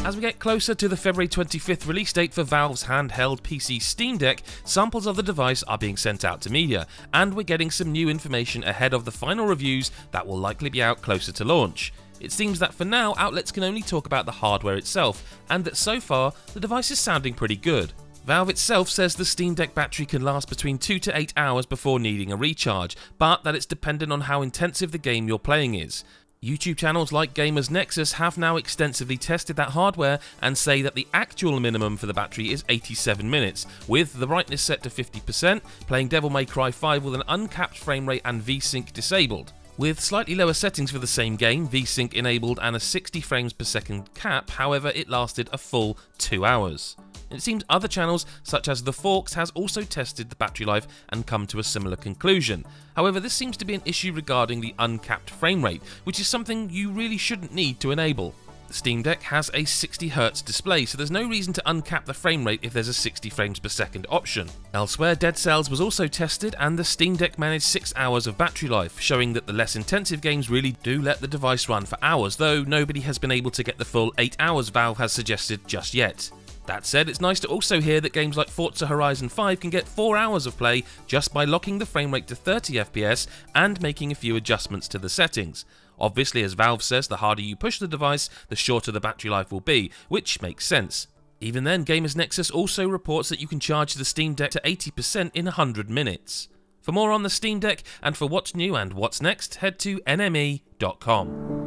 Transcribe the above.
As we get closer to the February 25th release date for Valve's handheld PC Steam Deck, samples of the device are being sent out to media, and we're getting some new information ahead of the final reviews that will likely be out closer to launch. It seems that for now, outlets can only talk about the hardware itself, and that so far, the device is sounding pretty good. Valve itself says the Steam Deck battery can last between 2 to 8 hours before needing a recharge, but that it's dependent on how intensive the game you're playing is. YouTube channels like Gamers Nexus have now extensively tested that hardware and say that the actual minimum for the battery is 87 minutes, with the brightness set to 50%, playing Devil May Cry 5 with an uncapped frame rate and VSync disabled. With slightly lower settings for the same game, VSync enabled and a 60 frames per second cap, however it lasted a full 2 hours. It seems other channels, such as The Forks, has also tested the battery life and come to a similar conclusion. However, this seems to be an issue regarding the uncapped frame rate, which is something you really shouldn't need to enable. The Steam Deck has a 60Hz display, so there's no reason to uncap the frame rate if there's a 60 frames per second option. Elsewhere, Dead Cells was also tested, and the Steam Deck managed 6 hours of battery life, showing that the less intensive games really do let the device run for hours, though nobody has been able to get the full 8 hours Valve has suggested just yet. That said, it's nice to also hear that games like Forza Horizon 5 can get 4 hours of play just by locking the frame rate to 30 FPS and making a few adjustments to the settings. Obviously, as Valve says, the harder you push the device, the shorter the battery life will be, which makes sense. Even then, Gamers Nexus also reports that you can charge the Steam Deck to 80% in 100 minutes. For more on the Steam Deck and for what's new and what's next, head to nme.com.